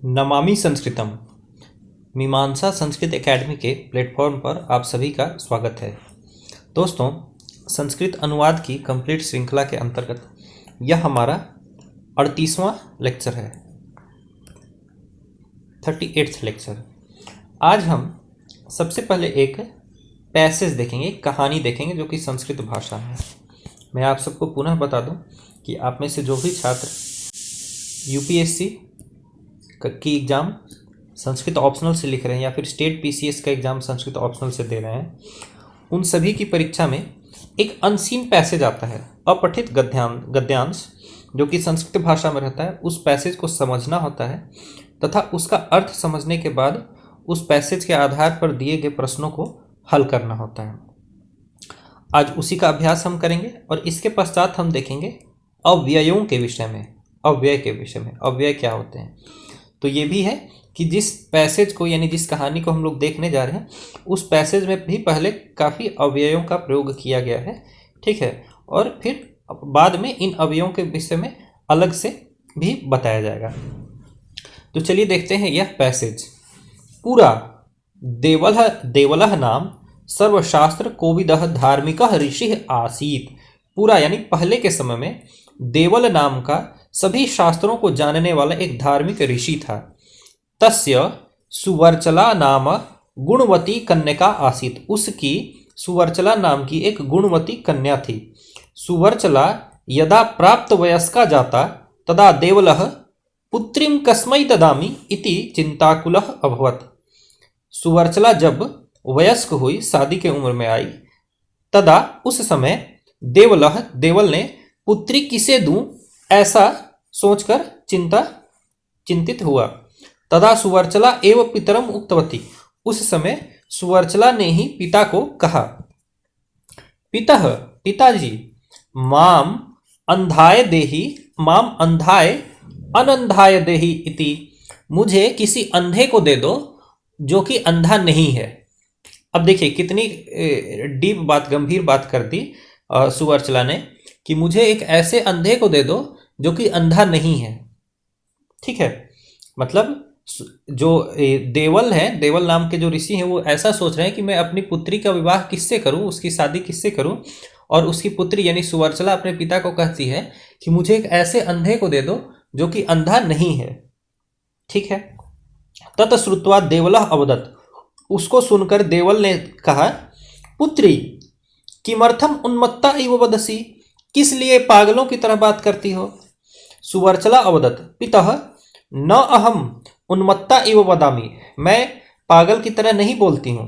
नमामि संस्कृतम मीमांसा संस्कृत एकेडमी के प्लेटफॉर्म पर आप सभी का स्वागत है। दोस्तों, संस्कृत अनुवाद की कंप्लीट श्रृंखला के अंतर्गत यह हमारा 38वां लेक्चर है, 38th लेक्चर। आज हम सबसे पहले एक पैसेज देखेंगे, कहानी देखेंगे जो कि संस्कृत भाषा है। मैं आप सबको पुनः बता दूं कि आप में से जो भी छात्र यूपीएससी की एग्ज़ाम संस्कृत ऑप्शनल से लिख रहे हैं या फिर स्टेट पीसीएस का एग्ज़ाम संस्कृत ऑप्शनल से दे रहे हैं, उन सभी की परीक्षा में एक अनसीन पैसेज आता है, अपठित गद्यांश, जो कि संस्कृत भाषा में रहता है। उस पैसेज को समझना होता है तथा उसका अर्थ समझने के बाद उस पैसेज के आधार पर दिए गए प्रश्नों को हल करना होता है। आज उसी का अभ्यास हम करेंगे और इसके पश्चात हम देखेंगे अव्ययों के विषय में, अव्यय के विषय में, अव्यय क्या होते हैं। तो ये भी है कि जिस पैसेज को यानी जिस कहानी को हम लोग देखने जा रहे हैं, उस पैसेज में भी पहले काफ़ी अव्ययों का प्रयोग किया गया है, ठीक है, और फिर बाद में इन अव्ययों के विषय में अलग से भी बताया जाएगा। तो चलिए देखते हैं यह पैसेज। पूरा देवलः नाम सर्वशास्त्र कोविदः धार्मिकः ऋषिः आसीत्। पूरा यानी पहले के समय में देवल नाम का सभी शास्त्रों को जानने वाला एक धार्मिक ऋषि था। तस्य सुवर्चला नाम गुणवती कन्या आसीत्। उसकी सुवर्चला नाम की एक गुणवती कन्या थी। सुवर्चला यदा प्राप्त वयस्का जाता तदा देवलः पुत्रीं कस्मै ददामि इति चिंताकुलः अभवत्। सुवर्चला जब वयस्क हुई, शादी के उम्र में आई, तदा उस समय देवल ने पुत्री किसे दूं ऐसा सोचकर चिंतित हुआ। तदा सुवर्चला एव पितरम उक्तवती। उस समय सुवर्चला ने ही पिता को कहा, पिताजी, माम अंधाय देहि, माम अंधाय अनंधाय देहि इति। मुझे किसी अंधे को दे दो जो कि अंधा नहीं है। अब देखिए कितनी डीप बात, गंभीर बात कर दी सुवर्चला ने कि मुझे एक ऐसे अंधे को दे दो जो कि अंधा नहीं है, ठीक है। मतलब जो देवल है, देवल नाम के जो ऋषि हैं, वो ऐसा सोच रहे हैं कि मैं अपनी पुत्री का विवाह किससे करूं, उसकी शादी किससे करूं। और उसकी पुत्री यानी सुवर्चला अपने पिता को कहती है कि मुझे एक ऐसे अंधे को दे दो जो कि अंधा नहीं है, ठीक है। तत श्रुत्वा देवलः अवदत्। उसको सुनकर देवल ने कहा, पुत्री किमर्थम उन्मत्ता इव वदसि। किस लिए पागलों की तरह बात करती हो। सुवर्चला अवदत् पितः न अहम उन्मत्ता इव वदामि। मैं पागल की तरह नहीं बोलती हूँ,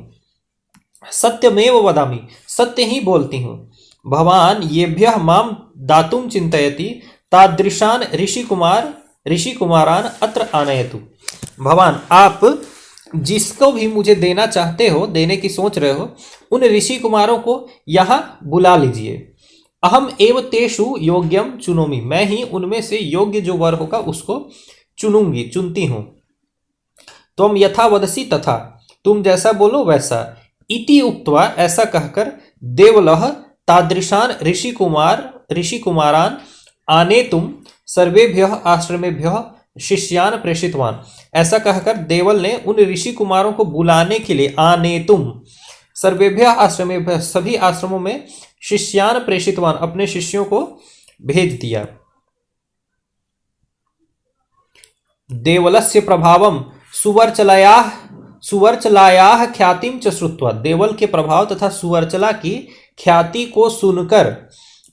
सत्यमेव वदामि, सत्य ही बोलती हूँ। भवान येभ्यः माम दातुम चिंतयति तादृशान ऋषिकुमारान अत्र आनयतु। भगवान, आप जिसको भी मुझे देना चाहते हो, देने की सोच रहे हो, उन ऋषि कुमारों को यहाँ बुला लीजिए। अहम एव तेषु योग्यम चुनोमि। मैं ही उनमें से योग्य जो वर होगा उसको चुनती हूँ। तुम यथा वदसि तथा, तुम जैसा बोलो वैसा। इति उक्त्वा, ऐसा कहकर देवलः तादृशान ऋषिकुमारान आनेतुम सर्वेभ्यः आश्रमेभ्यः शिष्यान प्रेषितवान। ऐसा कहकर देवल ने उन ऋषि कुमारों को बुलाने के लिए आनेतुम सर्वेभ्यः आश्रमेभ्यः, सभी आश्रमों में शिष्यान प्रेषितवान, अपने शिष्यों को भेज दिया। देवलस्य प्रभावम सुवर्चलायाः ख्यातिम च श्रुत्वा। देवल के प्रभाव तथा सुवर्चला की ख्याति को सुनकर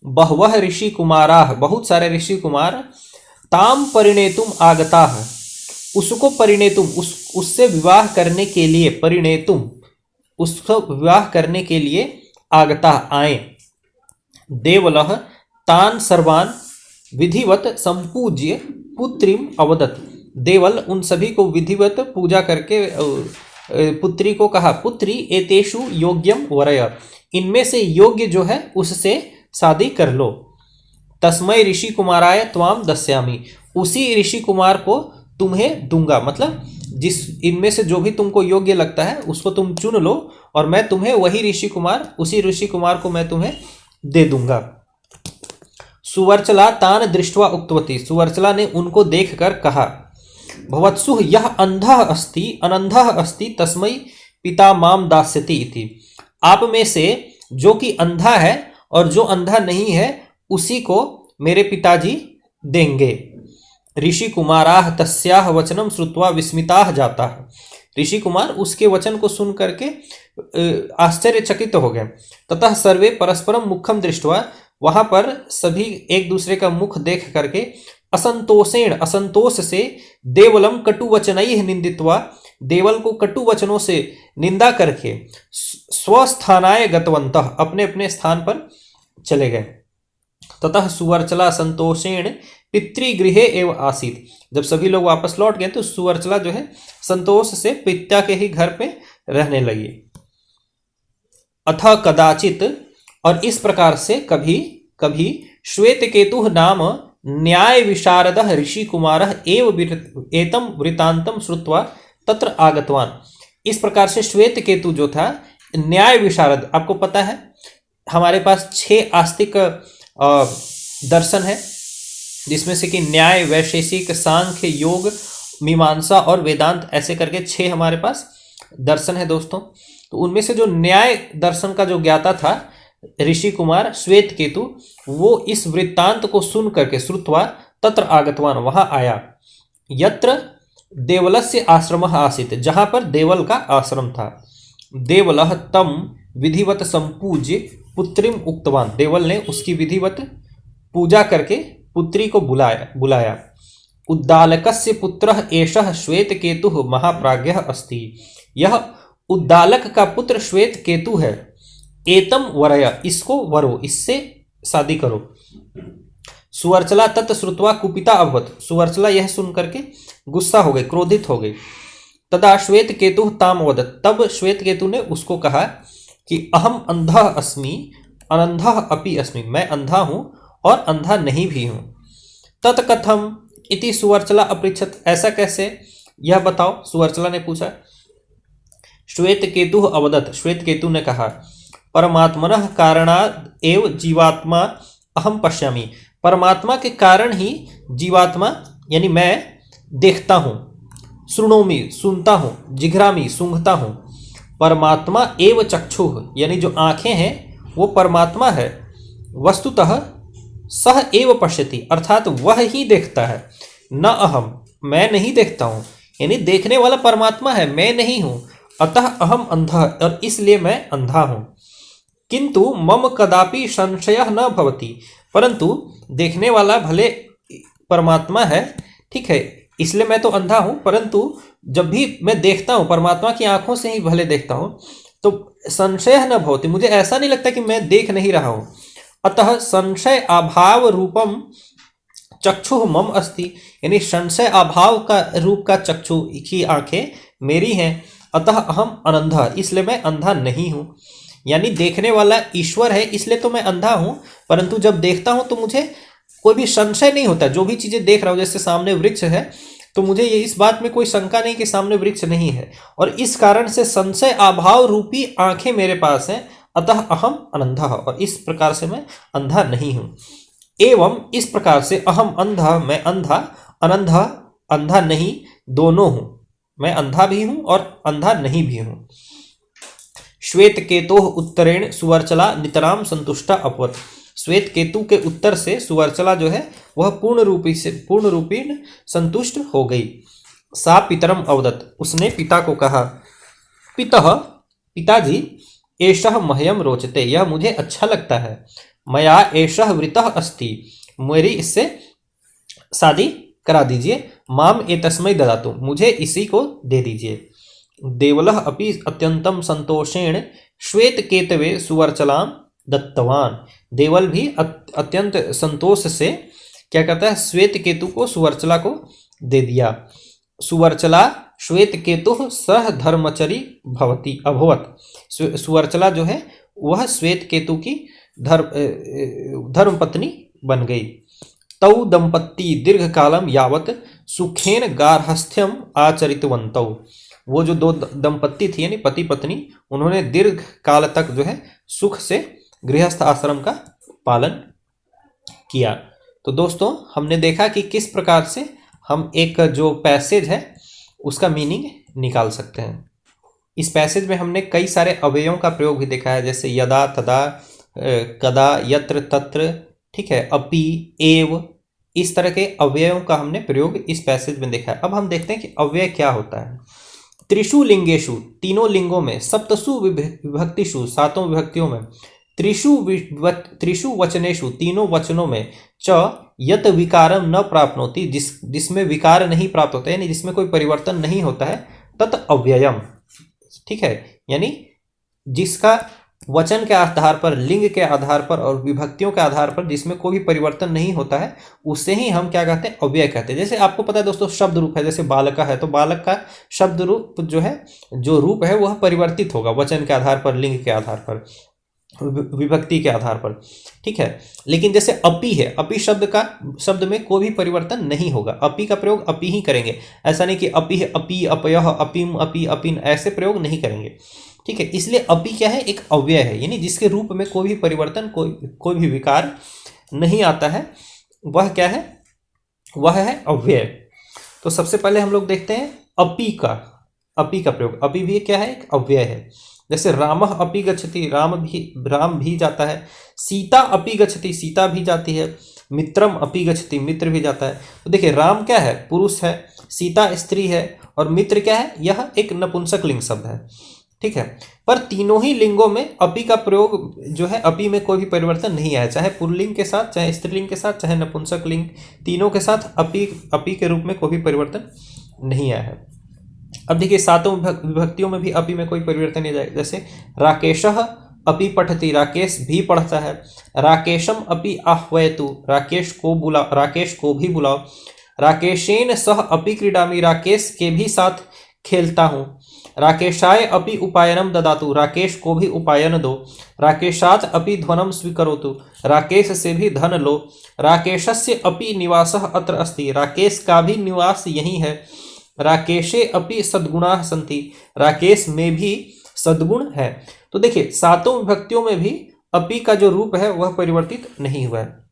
बहवः ऋषि कुमाराः, बहुत सारे ऋषि कुमार, ताम परिणेतुम आगताः, उसको परिणेतुम, उससे विवाह करने के लिए, परिणेतुम, उसको विवाह करने के लिए आगता आए। देवलः तान सर्वान विधिवत संपूज्य पुत्रीम अवदत्। देवल उन सभी को विधिवत पूजा करके पुत्री को कहा, पुत्री एतेषु योग्यम वरय। इनमें से योग्य जो है उससे शादी कर लो। तस्मै ऋषि कुमाराय त्वाम दस्यामि। उसी ऋषि कुमार को तुम्हें दूंगा। मतलब जिस इनमें से जो भी तुमको योग्य लगता है उसको तुम चुन लो और मैं तुम्हें वही ऋषि कुमार, उसी ऋषि कुमार को मैं तुम्हें दे दूंगा। सुवर्चला तान दृष्ट्वा उक्तवती। सुवर्चला ने उनको देखकर कहा, भवत्सु यह अंधः अस्ति अनंधः अस्ति तस्मै पिता माम दास्यति इति। आप में से जो कि अंधा है और जो अंधा नहीं है उसी को मेरे पिताजी देंगे। ऋषि कुमाराः तस्याः वचनं श्रुत्वा विस्मिताः जाताः। ऋषि कुमार उसके वचन को सुन करके आश्चर्यचकित हो गए। ततः सर्वे परस्परम मुखम दृष्ट्वा, वहां पर सभी एक दूसरे का मुख देख करके असंतोष से देवलम कटु वचनैः निंदित्वा, देवल को कटु वचनों से निंदा करके स्वस्थानाय गतवन्तः, अपने अपने स्थान पर चले गए। ततः सुवर्चला संतोषेण पितृगृहे एव आसीत। जब सभी लोग वापस लौट गए तो सुवर्चला जो है संतोष से पिता के ही घर पे रहने लगी। अथ कदाचित, और इस प्रकार से कभी कभी, श्वेतकेतु नाम न्याय विशारद ऋषि कुमार एतम वृतांतम श्रुत्वा तत्र आगतवान। इस प्रकार से श्वेतकेतु जो था न्याय विशारद, आपको पता है हमारे पास 6 आस्तिक दर्शन है, जिसमें से कि न्याय, वैशेषिक, सांख्य, योग, मीमांसा और वेदांत, ऐसे करके 6 हमारे पास दर्शन है दोस्तों। तो उनमें से जो न्याय दर्शन का जो ज्ञाता था ऋषि कुमार श्वेतकेतु, वो इस वृत्तांत को सुन करके श्रुत्वा तत्र आगतवान, वहां आया। यत्र देवलस्य आश्रमः आसीत्, जहां पर देवल का आश्रम था। देवलः तम विधिवत संपूज्य पुत्रीम उक्तवान, देवल ने उसकी विधिवत पूजा करके पुत्री को बुलाया। उद्दालकस्य पुत्रः एषः श्वेतकेतुः महाप्राज्ञः अस्ति। यह उद्दालक का पुत्र श्वेतकेतु है। एतम वरय, इसको वरो, इससे शादी करो। सुवर्चला तत् श्रुत्वा कुपिता अभवत, सुवर्चला यह सुन करके गुस्सा हो गई, क्रोधित हो गई। तदा श्वेतकेतु ताम वदत, तब श्वेतकेतु ने उसको कहा कि अहम अंधः अस्मि अनंधः अपि अस्मि, मैं अंधा हूं और अंधा नहीं भी हूं। तत्कथम इति सुवर्चला अपृच्छत, ऐसा कैसे, यह बताओ, सुवर्चला ने पूछा। श्वेतकेतु अवदत, श्वेतकेतु ने कहा, परमात्मनः कारणात् एव जीवात्मा अहम पश्यामि, परमात्मा के कारण ही जीवात्मा यानी मैं देखता हूँ। शृणोमि, सुनता हूँ, जिघ्रामि, सूंघता हूँ। परमात्मा एव चक्षुः, यानी जो आँखें हैं वो परमात्मा है। वस्तुतः सह एव पश्यति, अर्थात वह ही देखता है। न अहम, मैं नहीं देखता हूँ, यानी देखने वाला परमात्मा है, मैं नहीं हूँ। अतः अहम अंधः, और इसलिए मैं अंधा हूँ। किंतु मम कदापि संशयः न भवति, परंतु देखने वाला भले परमात्मा है, ठीक है, इसलिए मैं तो अंधा हूँ, परंतु जब भी मैं देखता हूँ परमात्मा की आंखों से ही भले देखता हूँ, तो संशय न भवति, मुझे ऐसा नहीं लगता कि मैं देख नहीं रहा हूँ। अतः संशय अभाव रूपम चक्षु मम अस्ति, यानी संशय अभाव का रूप का चक्षु की आंखें मेरी हैं। अतः अहम अनंधा, इसलिए मैं अंधा नहीं हूँ। यानी देखने वाला ईश्वर है, इसलिए तो मैं अंधा हूँ, परंतु जब देखता हूँ तो मुझे कोई भी संशय नहीं होता। जो भी चीज़ें देख रहा हूँ, जैसे सामने वृक्ष है, तो मुझे ये इस बात में कोई शंका नहीं कि सामने वृक्ष नहीं है, और इस कारण से संशय अभाव रूपी आंखें मेरे पास हैं। अतः अहम अनंधा, और इस प्रकार से मैं अंधा नहीं हूँ। एवं इस प्रकार से अहम अंधा, मैं अंधा, अनंधा, अंधा नहीं, दोनों हूँ। मैं अंधा भी हूँ और अंधा नहीं भी हूँ। श्वेतकेतु उत्तरेण सुवर्चला नितराम संतुष्टा अपवत, श्वेतकेतु के उत्तर से सुवर्चला जो है वह पूर्ण रूपेण संतुष्ट हो गई। सा पितरम अवदत, उसने पिता को कहा, पितः, पिताजी, एषः मह्यम रोचते, यह मुझे अच्छा लगता है। मया एषः वृतः अस्ति, मेरी इससे शादी करा दीजिए। माम एतस्मै ददातु, मुझे इसी को दे दीजिए। देवलः अपि अत्यंतम संतोषेण श्वेतकेतवे सुवर्चलाम दत्तवान, देवल भी अत्यंत संतोष से क्या कहता है, श्वेतकेतु को, सुवर्चला को दे दिया। सुवर्चला श्वेतकेतु सह धर्मचरी भवती अभवत, सुवर्चला जो है वह श्वेतकेतु की धर्मपत्नी बन गई। तौ दंपत्ति दीर्घ कालम यावत सुखेन गार्हस्थ्यम आचरितवन्तौ, वो जो दो दंपत्ति थी यानी पति पत्नी, उन्होंने दीर्घ काल तक जो है सुख से गृहस्थ आश्रम का पालन किया। तो दोस्तों हमने देखा कि किस प्रकार से हम एक जो पैसेज है उसका मीनिंग निकाल सकते हैं। इस पैसेज में हमने कई सारे अव्ययों का प्रयोग भी देखा है, जैसे यदा, तदा, कदा, यत्र, तत्र, ठीक है, अपि, एव, इस तरह के अव्ययों का हमने प्रयोग इस पैसेज में देखा है। अब हम देखते हैं कि अव्यय क्या होता है। त्रिषु लिंगेषु, तीनों लिंगों में, सप्तसु विभक्तिषु, सातों विभक्तियों में, त्रिषु वचनेषु, तीनों वचनों में, च यत विकारम न प्राप्नोति, जिसमें विकार नहीं प्राप्त होता है, यानी जिसमें कोई परिवर्तन नहीं होता है, तत् अव्ययम, ठीक है, यानी जिसका वचन के आधार पर, लिंग के आधार पर और विभक्तियों के आधार पर जिसमें कोई भी परिवर्तन नहीं होता है, उसे ही हम क्या कहते हैं, अव्यय कहते हैं। जैसे आपको पता है दोस्तों, शब्द रूप है, जैसे बालका है, तो बालक का शब्द रूप जो है, जो रूप है वह परिवर्तित होगा वचन के आधार पर, लिंग के आधार पर, विभक्ति के आधार पर, ठीक है। लेकिन जैसे अपि है, अपि शब्द में कोई भी परिवर्तन नहीं होगा, अपि का प्रयोग अपि ही करेंगे। ऐसा नहीं कि अपि है, अपि, अपयः, अपिम, अपि, अपिन, ऐसे प्रयोग नहीं करेंगे, ठीक है। इसलिए अपि क्या है, एक अव्यय है, यानी जिसके रूप में कोई भी परिवर्तन, कोई भी विकार नहीं आता है, वह क्या है, वह है अव्यय। तो सबसे पहले हम लोग देखते हैं अपि का प्रयोग। अपि भी क्या है, एक अव्यय है। जैसे रामः अपि गच्छति, राम भी जाता है। सीता अपि गच्छति, सीता भी जाती है। मित्रम अपि गच्छति, मित्र भी जाता है। तो देखिए, राम क्या है, पुरुष है, सीता स्त्री है, और मित्र क्या है, यह एक नपुंसक लिंग शब्द है, ठीक है। पर तीनों ही लिंगों में अपि का प्रयोग जो है, अपि में कोई भी परिवर्तन नहीं आया, चाहे पुल्लिंग के साथ, चाहे स्त्रीलिंग के साथ, चाहे नपुंसक लिंग, तीनों के साथ अपि के रूप में कोई भी परिवर्तन नहीं आया है। अब देखिए, सातों विभक्तियों में भी अपि में कोई परिवर्तन नहीं जाएगा। जैसे राकेशः अपि पठति, राकेश भी पढ़ता है। राकेशम अपि आह्वयतु, राकेश को भी बुलाओ। राकेशेन सह अपि क्रीडामि, राकेश के भी साथ खेलता हूँ। राकेशाय अपि उपायनम ददातु, राकेश को भी उपायन दो। राकेशात अपि धनम स्वीकरोतु, राकेश से भी धन लो। राकेशस्य अपि निवासः अत्र अस्ति, राकेश का भी निवास यही है। राकेशे अपि सद्गुणाः सन्ति, राकेश में भी सद्गुण है। तो देखिए, सातों विभक्तियों में भी अपि का जो रूप है वह परिवर्तित नहीं हुआ है।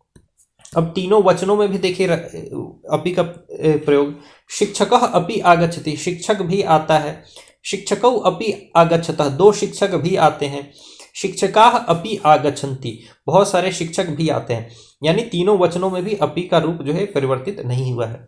अब तीनों वचनों में भी देखिए अपि का प्रयोग। शिक्षकः अपि आगच्छति, शिक्षक भी आता है। शिक्षकौ अपि आगच्छतः, दो शिक्षक भी आते हैं। शिक्षकाः अपि आगच्छन्ति, बहुत सारे शिक्षक भी आते हैं। यानी तीनों वचनों में भी अपि का रूप जो है परिवर्तित नहीं हुआ है।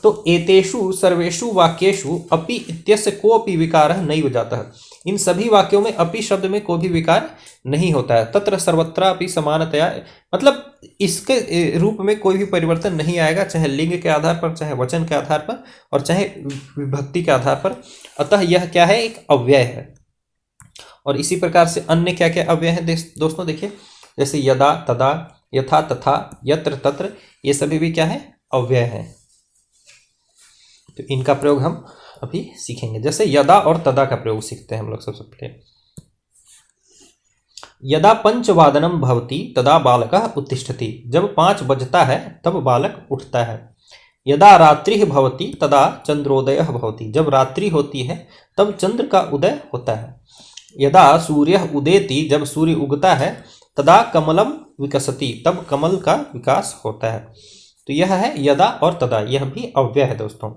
तो एतेषु सर्वेषु वाक्येषु अपि इत्यस्य कोऽपि विकारः नैव जातः, इन सभी वाक्यों में अपि शब्द में कोई भी विकार नहीं होता है। तत्र सर्वत्र अपि समानतया, मतलब इसके रूप में कोई भी परिवर्तन नहीं आएगा, चाहे लिंग के आधार पर, चाहे वचन के आधार पर, और चाहे विभक्ति के आधार पर। अतः यह क्या है, एक अव्यय है। और इसी प्रकार से अन्य क्या क्या अव्यय है दोस्तों, देखिए, जैसे यदा, तदा, यथा, तथा, यत्र, तत्र, ये सभी भी क्या है, अव्यय है। तो इनका प्रयोग हम अभी सीखेंगे। जैसे यदा और तदा का प्रयोग सीखते हैं हम लोग सबसे पहले। यदा पंचवादनम भवति तदा बालकः उत्तिष्ठति, जब 5 बजता है तब बालक उठता है। यदा रात्रिः भवति तदा चंद्रोदयः भवति, जब रात्रि होती है तब चंद्र का उदय होता है। यदा सूर्यः उदेति, जब सूर्य उगता है, तदा कमलम विकसति, तब कमल का विकास होता है। तो यह है यदा और तदा, यह भी अव्यय है दोस्तों।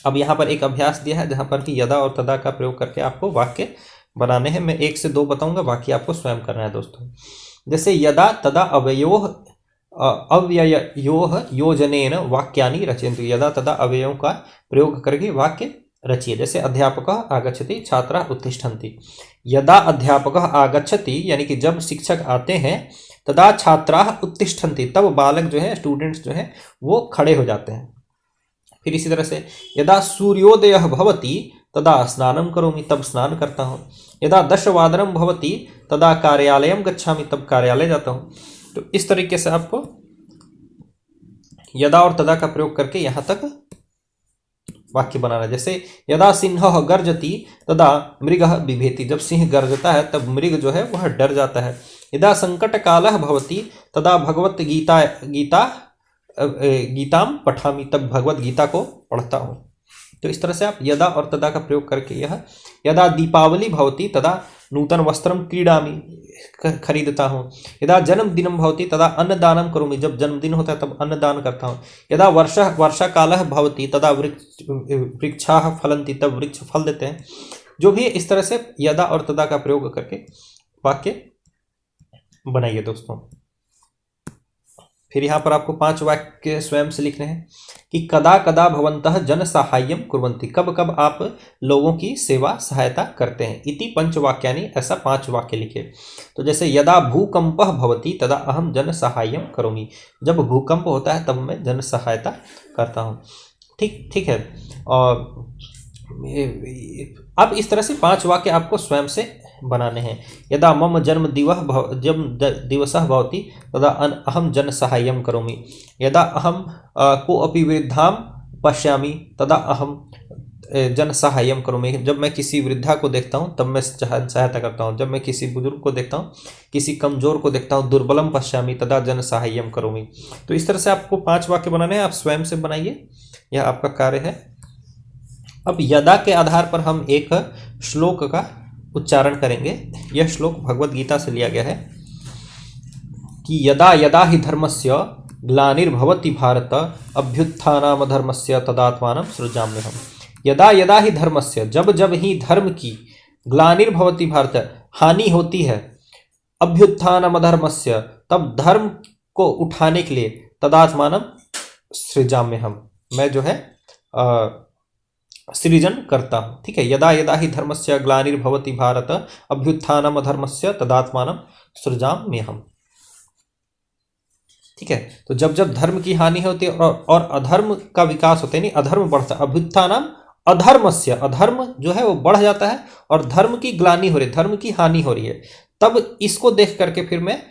अब यहाँ पर एक अभ्यास दिया है जहाँ पर कि यदा और तदा का प्रयोग करके आपको वाक्य बनाने हैं। मैं 1 से 2 बताऊंगा, बाकी आपको स्वयं करना है दोस्तों। जैसे यदा तदा अवयोः अव्ययोः योजनेन वाक्यानि रचयन्तु, यदा तदा अवयवों का प्रयोग करके वाक्य रचिए। जैसे अध्यापकः आगच्छति, छात्राः उत्तिष्ठन्ति। यदा अध्यापकः आगच्छति, यानी कि जब शिक्षक आते हैं, तदा छात्राः उत्तिष्ठन्ति, तब बालक जो है, स्टूडेंट्स जो है, वो खड़े हो जाते हैं। फिर इसी तरह से यदा सूर्योदयः भवति तदा स्नानं करोमि, तब स्नान करता हूँ। यदा 10 भवति तदा कार्यालयं गच्छामि, तब कार्यालय जाता हूँ। तो इस तरीके से आपको यदा और तदा का प्रयोग करके यहाँ तक वाक्य बनाना। जैसे यदा सिंहः गर्जति तदा मृगः बिभेति, जब सिंह गर्जता है तब मृग जो है वह डर जाता है। यदा संकटकालः भवति तदा भगवत गीताम पठामि, तब भगवत गीता को पढ़ता हूँ। तो इस तरह से आप यदा और तदा का प्रयोग करके यह यदा दीपावली भवति तदा नूतन वस्त्रम क्रीडामि, खरीदता हूँ। यदा जन्मदिनं भवति तदा अन्नदानं करोमि, जब जन्मदिन होता है तब अन्नदान करता हूँ। यदा वर्षा कालः भवति तदा वृक्षाः फलन्ति, तब वृक्ष फल देते हैं। जो भी इस तरह से यदा और तदा का प्रयोग करके वाक्य बनाइए दोस्तों। फिर यहाँ पर आपको 5 वाक्य स्वयं से लिखने हैं कि कदा कदा भवन्तः जन साहाय्यम कुर्वन्ति, कब कब आप लोगों की सेवा सहायता करते हैं। इति पंचवाक्यानि, ऐसा 5 वाक्य लिखे। तो जैसे यदा भूकंपः भवति तदा अहम जन साहाय्यम करोमि, जब भूकंप होता है तब मैं जन सहायता करता हूँ। ठीक है। और अब इस तरह से 5 वाक्य आपको स्वयं से बनाने हैं। यदा मम जन्म दिवसः भवति तदा अहम जन साहाय्यम करोमि, यदा अहम कोऽपि वृद्धां पश्यामि तदा अहम जन साहाय्यम करोमि, जब मैं किसी वृद्धा को देखता हूँ तब मैं सहायता करता हूँ, जब मैं किसी बुजुर्ग को देखता हूँ, किसी कमजोर को देखता हूँ, दुर्बलम पश्यामि तदा जन साहाय्यम करोमि। तो इस तरह से आपको 5 वाक्य बनाने हैं, आप स्वयं से बनाइए, यह आपका कार्य है। अब यदा के आधार पर हम एक श्लोक का उच्चारण करेंगे। यह श्लोक भगवद गीता से लिया गया है कि यदा यदा ही धर्मस्य ग्लानिर्भवति भारत अभ्युत्थानामधर्मस्य तदात्मानं सृजाम्यहम्। यदा यदा ही धर्मस्य, जब जब ही धर्म की, ग्लानिर्भवति भारत, हानि होती है, अभ्युत्थानामधर्मस्य, तब धर्म को उठाने के लिए, तदात्मानं सृजाम्यहम्, मैं जो है सृजन करता हूँ। ठीक है। यदा यदा ही धर्मस्य ग्लानिर्भवति भारत अभ्युत्थानम अधर्मस्य तदात्मानं सृजाम्यहम्। ठीक है। तो जब जब धर्म की हानि होती है और अधर्म का विकास होता है, नहीं अधर्म बढ़ता है, अभ्युत्थानम अधर्मस्य, अधर्म जो है वो बढ़ जाता है और धर्म की ग्लानि हो रही है, धर्म की हानि हो रही है, तब इसको देख करके फिर मैं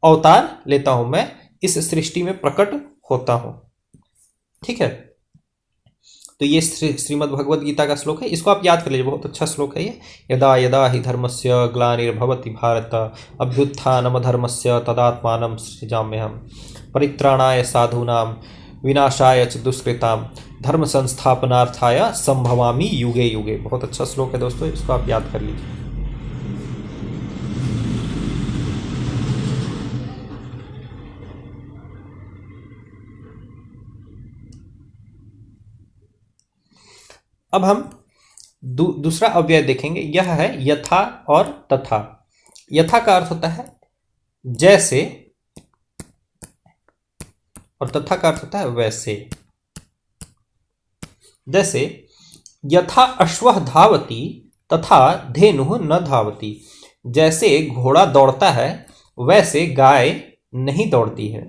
अवतार लेता हूं, मैं इस सृष्टि में प्रकट होता हूं। ठीक है। तो ये श्रीमद् भगवद गीता का श्लोक है, इसको आप याद कर लीजिए, बहुत अच्छा श्लोक है ये। यदा यदा ही धर्मस्य ग्लानिर्भवति भारत अभ्युत्थानमधर्मस्य तदात्मानं सृजाम्यहम् परित्राणाय साधूनां विनाशाय च दुष्कृतां धर्म संस्थापनार्थाय संभवामि युगे युगे। बहुत अच्छा श्लोक है दोस्तों, इसको आप याद कर लीजिए। अब हम दूसरा अव्यय देखेंगे, यह है यथा और तथा। यथा का अर्थ होता है जैसे और तथा का अर्थ होता है वैसे। जैसे यथा अश्वः धावति तथा धेनुः न धावति, जैसे घोड़ा दौड़ता है वैसे गाय नहीं दौड़ती है।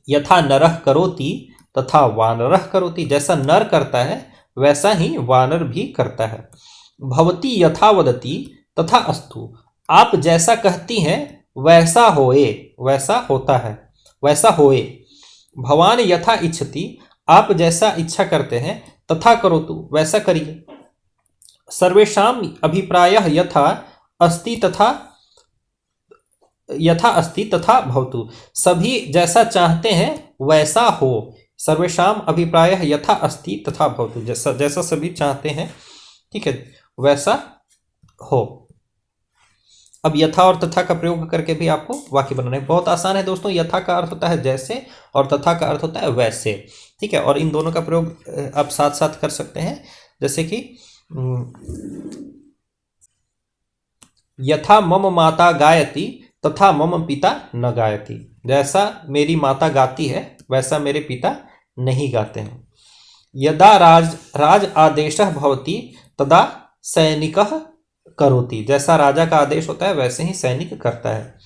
यथा नरः करोति तथा वानरः करोति, जैसा नर करता है वैसा ही वानर भी करता है। भवती यथा वदति तथा अस्तु, आप जैसा कहती हैं वैसा होए, वैसा होता है, वैसा होए। भवान यथा इच्छति, आप जैसा इच्छा करते हैं, तथा करोतु, वैसा करिए। सर्वेषां अभिप्रायः यथा अस्ति तथा भवतु, सभी जैसा चाहते हैं वैसा हो। सर्वेषाम अभिप्रायः यथा अस्ति तथा भवतु, जैसा सभी चाहते हैं, ठीक है, वैसा हो। अब यथा और तथा का प्रयोग करके भी आपको वाक्य बनाना है। बहुत आसान है दोस्तों। यथा का अर्थ होता है जैसे और तथा का अर्थ होता है वैसे। ठीक है। और इन दोनों का प्रयोग आप साथ साथ कर सकते हैं। जैसे कि यथा मम माता गायति तथा मम पिता न गायति, जैसा मेरी माता गाती है वैसा मेरे पिता नहीं गाते हैं। यदा राज आदेशः भवति तदा सैनिकः करोति, जैसा राजा का आदेश होता है वैसे ही सैनिक करता है।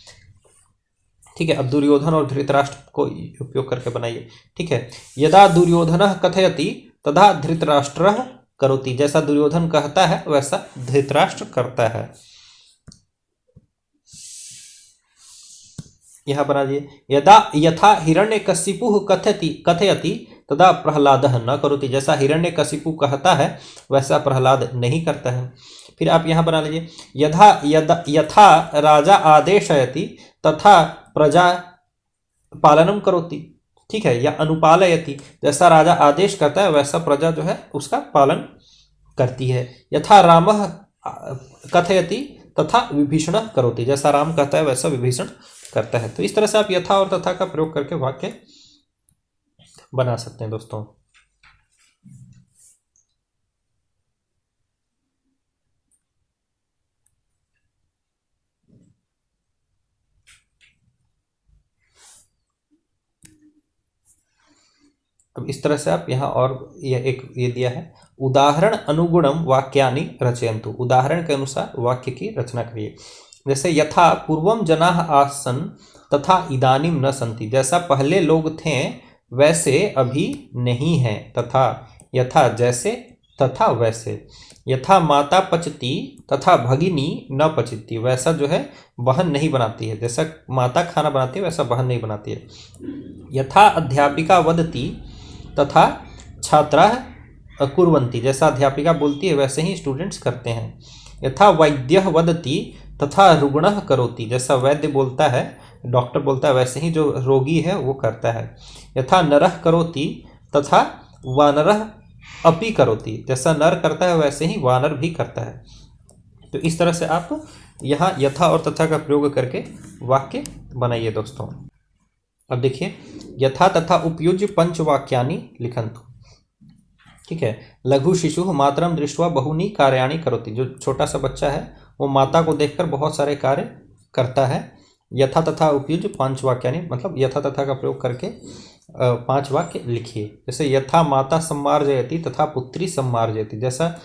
ठीक है। अब दुर्योधन और धृतराष्ट्र को उपयोग करके बनाइए। ठीक है। यदा दुर्योधनः कथयति तदा धृतराष्ट्रः करोति, जैसा दुर्योधन कहता है वैसा धृतराष्ट्र करता है। यहां बना दिए यथा हिरण्यकशिपुः कथयति तदा प्रहलादः न करोति, जैसा हिरण्यकशिपु कहता है वैसा प्रहलाद नहीं करता है। फिर आप यहां बना लीजिए यथा राजा आदेशयति तथा प्रजा पालनम करोति। ठीक है। या अनुपालयति, जैसा राजा आदेश करता है वैसा प्रजा जो है उसका पालन करती है। यथा रामः कथयति तथा विभीषण करोति, जैसा राम कहता है वैसा विभीषण करता है। तो इस तरह से आप यथा और तथा का प्रयोग करके वाक्य बना सकते हैं दोस्तों। अब इस तरह से आप यहाँ और ये दिया है, उदाहरण अनुगुणम वाक्यानि रचयन्तु, उदाहरण के अनुसार वाक्य की रचना करिए। जैसे यथा पूर्वम जनाः आसन् तथा इदानीं न सन्ति, जैसा पहले लोग थे वैसे अभी नहीं हैं, तथा यथा जैसे तथा वैसे, यथा माता पचती तथा भगिनी न पचती, वैसा जो है बहन नहीं बनाती है, जैसा माता खाना बनाती है वैसा बहन नहीं बनाती है। यथा अध्यापिका वदति तथा छात्रा कुर्वन्ति, जैसा अध्यापिका बोलती है वैसे ही स्टूडेंट्स करते हैं। यथा वैद्यः वदति तथा रुग्णः करोति, जैसा वैद्य बोलता है डॉक्टर बोलता है वैसे ही जो रोगी है वो करता है। यथा नरः करोति तथा वानरः अपि करोति, जैसा नर करता है वैसे ही वानर भी करता है। तो इस तरह से आप यहाँ यथा और तथा का प्रयोग करके वाक्य बनाइए दोस्तों। अब देखिए, यथा तथा उपयुज्य पंचवाक्यानि लिखन्तु। ठीक है, लघु शिशु मातरम दृष्ट्वा बहुनी कार्याणि करोति, जो छोटा सा बच्चा है वो माता को देखकर बहुत सारे कार्य करता है। यथा तथा उपयुज्य पांच वाक्यानि, मतलब यथा तथा का प्रयोग करके 5 वाक्य लिखिए। जैसे यथा माता सम्मार्जयति तथा पुत्री सम्मार्जयति, जैसा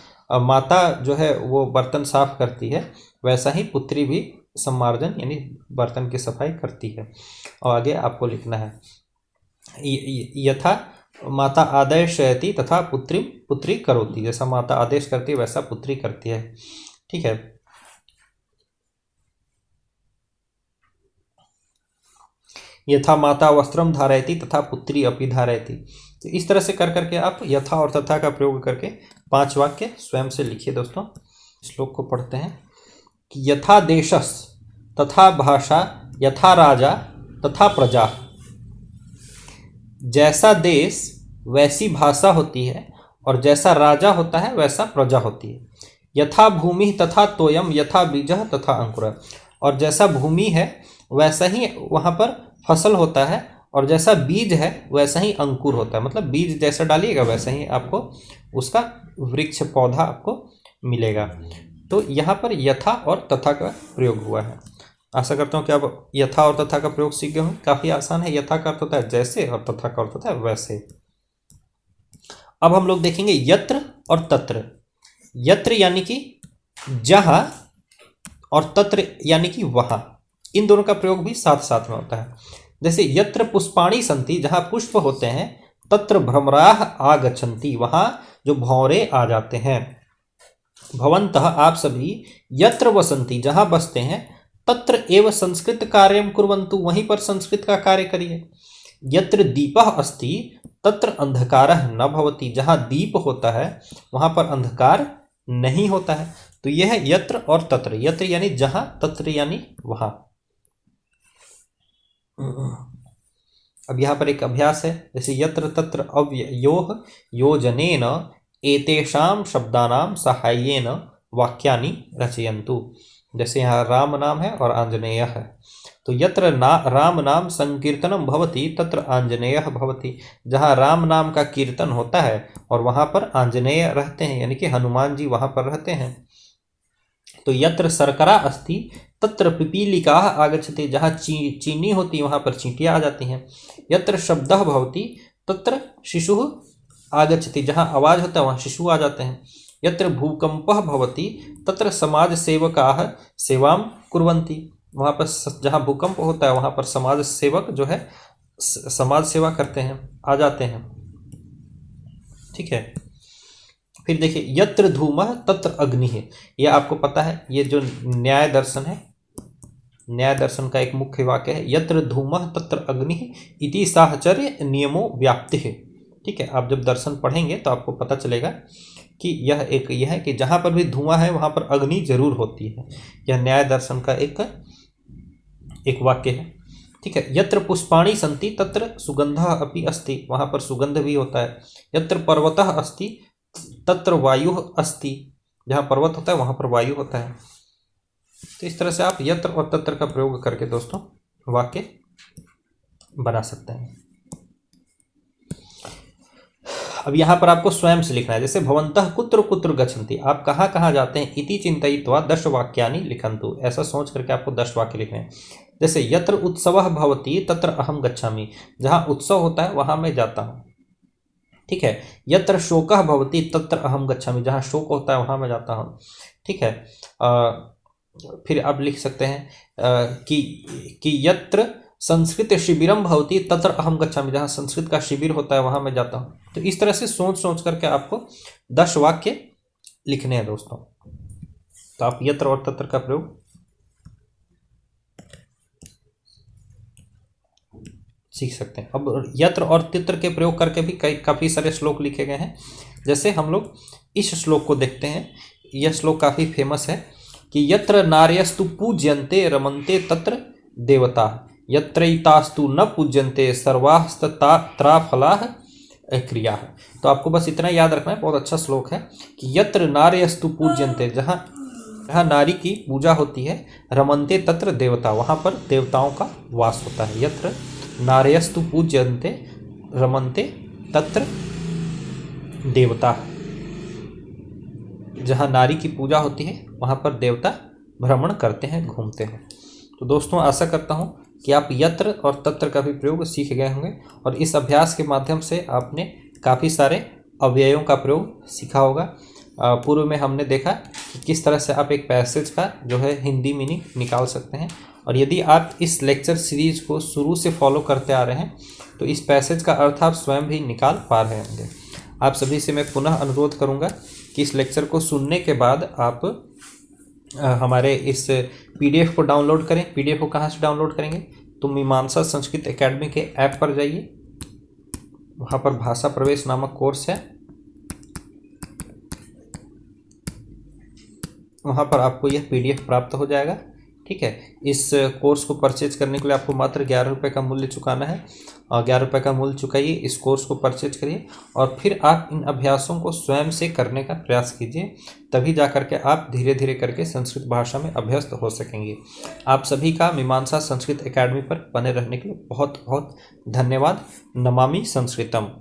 माता जो है वो बर्तन साफ करती है वैसा ही पुत्री भी सम्मार्जन यानी बर्तन की सफाई करती है। और आगे आपको लिखना है यथा माता आदेशयति तथा पुत्री करोति, जैसा माता आदेश करती है वैसा पुत्री करती है। ठीक है, यथा माता वस्त्रम धारयति तथा पुत्री अपि धारयति। तो इस तरह से कर करके आप यथा और तथा का प्रयोग करके 5 वाक्य स्वयं से लिखिए दोस्तों। श्लोक को पढ़ते हैं कि यथा देशस् तथा भाषा यथा राजा तथा प्रजा, जैसा देश वैसी भाषा होती है और जैसा राजा होता है वैसा प्रजा होती है। यथा भूमि तथा तोयम यथा बीजः तथा अंकुर, और जैसा भूमि है वैसा ही वहाँ पर फसल होता है और जैसा बीज है वैसा ही अंकुर होता है, मतलब बीज जैसा डालिएगा वैसा ही आपको उसका वृक्ष पौधा आपको मिलेगा। तो यहाँ पर यथा और तथा का प्रयोग हुआ है। आशा करता हूँ कि आप यथा और तथा का प्रयोग सीख गए हों। काफ़ी आसान है। यथा का अर्थ होता है जैसे और तथा का अर्थ होता है वैसे। अब हम लोग देखेंगे यत्र और तत्र। यत्र यानी कि जहाँ और तत्र यानी कि वहाँ, इन दोनों का प्रयोग भी साथ साथ में होता है। जैसे यत्र पुष्पाणि सन्ति, जहाँ पुष्प होते हैं, तत्र भ्रमराः आगच्छन्ति, वहाँ जो भौरे आ जाते हैं। भवन्तः आप सभी, यत्र वसन्ति जहाँ बसते हैं, तत्र एव संस्कृत कार्यं कुर्वन्तु, वहीं पर संस्कृत का कार्य करिए। यत्र दीपः अस्ति तत्र अंधकारः न भवति, जहाँ दीप होता है वहाँ पर अंधकार नहीं होता है। तो यह है यत्र और तत्र। यत्र यानी जहाँ, तत्र यानी वहाँ। अब यहाँ पर एक अभ्यास है, जैसे यत्र तत्र अव्ययोः योजनेन एतेषां शब्दानां साहाय्येन वाक्यानि रचयन्तु। जैसे यहाँ राम नाम है और आंजनेय है, तो यत्र राम नाम संकीर्तनम भवति तत्र आंजनेयः भवति, जहाँ राम नाम का कीर्तन होता है और वहाँ पर आंजनेय रहते हैं, यानी कि हनुमान जी वहाँ पर रहते हैं। तो यत्र शर्करा अस्ति तत्र पिपीलिकाः आगच्छति, जहाँ चीनी होती है वहाँ पर चींटियाँ आ जाती हैं। यत्र शब्दः भवति तत्र शिशुः आगच्छति, जहाँ आवाज़ होता है वहाँ शिशु आ जाते हैं। यत्र भूकंपः भवति तत्र समाजसेवकाः सेवां कुर्वन्ति, वहाँ पर जहाँ भूकंप होता है वहाँ पर समाज सेवक जो है समाज सेवा करते हैं, आ जाते हैं। ठीक है, फिर देखिए यत्र धूमः तत्र अग्निः, यह आपको पता है, ये जो न्याय दर्शन है, न्याय दर्शन का एक मुख्य वाक्य है, यत्र धूमः तत्र अग्निः इति साहचर्य नियमो व्याप्तिः। ठीक है, आप जब दर्शन पढ़ेंगे तो आपको पता चलेगा कि यह है कि जहाँ पर भी धुआं है वहाँ पर अग्नि जरूर होती है। यह न्याय दर्शन का एक वाक्य है। ठीक है, यत्र पुष्पाणि सन्ति तत्र सुगंधः अपि अस्ति, वहाँ पर सुगंध भी होता है। यत्र पर्वतः अस्ति तत्र वायुः अस्ति, जहाँ पर्वत होता है वहाँ पर वायु होता है। तो इस तरह से आप यत्र और तत्र का प्रयोग करके दोस्तों वाक्य बना सकते हैं। अब यहाँ पर आपको स्वयं से लिखना है, जैसे भवन्तः कुत्र कुत्र गच्छन्ति, आप कहाँ कहाँ जाते हैं, इति चिन्तयित्वा 10 वाक्यानि लिखन्तु, ऐसा सोच करके आपको 10 वाक्य लिखने हैं। जैसे यत्र उत्सवः भवति तत्र अहम गच्छामि, जहाँ उत्सव होता है वहाँ मैं जाता हूँ। ठीक है। यत्र शोकः भवति तत्र अहम गच्छामि, जहाँ शोक होता है वहाँ मैं जाता हूँ। ठीक है। फिर आप लिख सकते हैं कि यत्र संस्कृत शिविरम भवति तत्र अहम गच्छामि, जहाँ संस्कृत का शिविर होता है वहाँ मैं जाता हूँ। तो इस तरह से सोच सोच करके आपको 10 वाक्य लिखने हैं दोस्तों। तो आप यत्र और तत्र का प्रयोग सीख सकते हैं। अब यत्र और तत्र के प्रयोग करके भी काफ़ी सारे श्लोक लिखे गए हैं। जैसे हम लोग इस श्लोक को देखते हैं, यह श्लोक काफ़ी फेमस है कि यत्र नार्यस्तु पूज्यन्ते रमन्ते तत्र देवता, यत्रैतास्तु न पूज्यन्ते सर्वास्तत्राफलाः क्रिया। तो आपको बस इतना याद रखना है, बहुत अच्छा श्लोक है कि यत्र नार्यस्तु पूज्यन्ते, जहाँ नारी की पूजा होती है, रमन्ते तत्र देवता, वहाँ पर देवताओं का वास होता है। यत्र नार्यस्तु पूज्यन्ते रमन्ते तत्र देवता, जहाँ नारी की पूजा होती है वहाँ पर देवता भ्रमण करते हैं, घूमते हैं। तो दोस्तों आशा करता हूँ कि आप यत्र और तत्र का भी प्रयोग सीख गए होंगे और इस अभ्यास के माध्यम से आपने काफ़ी सारे अव्ययों का प्रयोग सीखा होगा। पूर्व में हमने देखा कि किस तरह से आप एक पैसेज का जो है हिंदी मीनिंग निकाल सकते हैं, और यदि आप इस लेक्चर सीरीज को शुरू से फॉलो करते आ रहे हैं तो इस पैसेज का अर्थ आप स्वयं भी निकाल पा रहे होंगे। आप सभी से मैं पुनः अनुरोध करूंगा कि इस लेक्चर को सुनने के बाद आप हमारे इस पीडीएफ को डाउनलोड करें। पीडीएफ को कहाँ से डाउनलोड करेंगे, तो मीमांसा संस्कृत एकेडमी के ऐप पर जाइए, वहाँ पर भाषा प्रवेश नामक कोर्स है, वहाँ पर आपको यह पीडीएफ प्राप्त हो जाएगा। ठीक है। इस कोर्स को परचेज करने के लिए आपको मात्र 11 रुपये का मूल्य चुकाना है, और 11 रुपये का मूल्य चुकाइए, इस कोर्स को परचेज करिए और फिर आप इन अभ्यासों को स्वयं से करने का प्रयास कीजिए, तभी जा करके आप धीरे धीरे करके संस्कृत भाषा में अभ्यस्त हो सकेंगे। आप सभी का मीमांसा संस्कृत एकेडमी पर बने रहने के लिए बहुत बहुत धन्यवाद। नमामि संस्कृतम।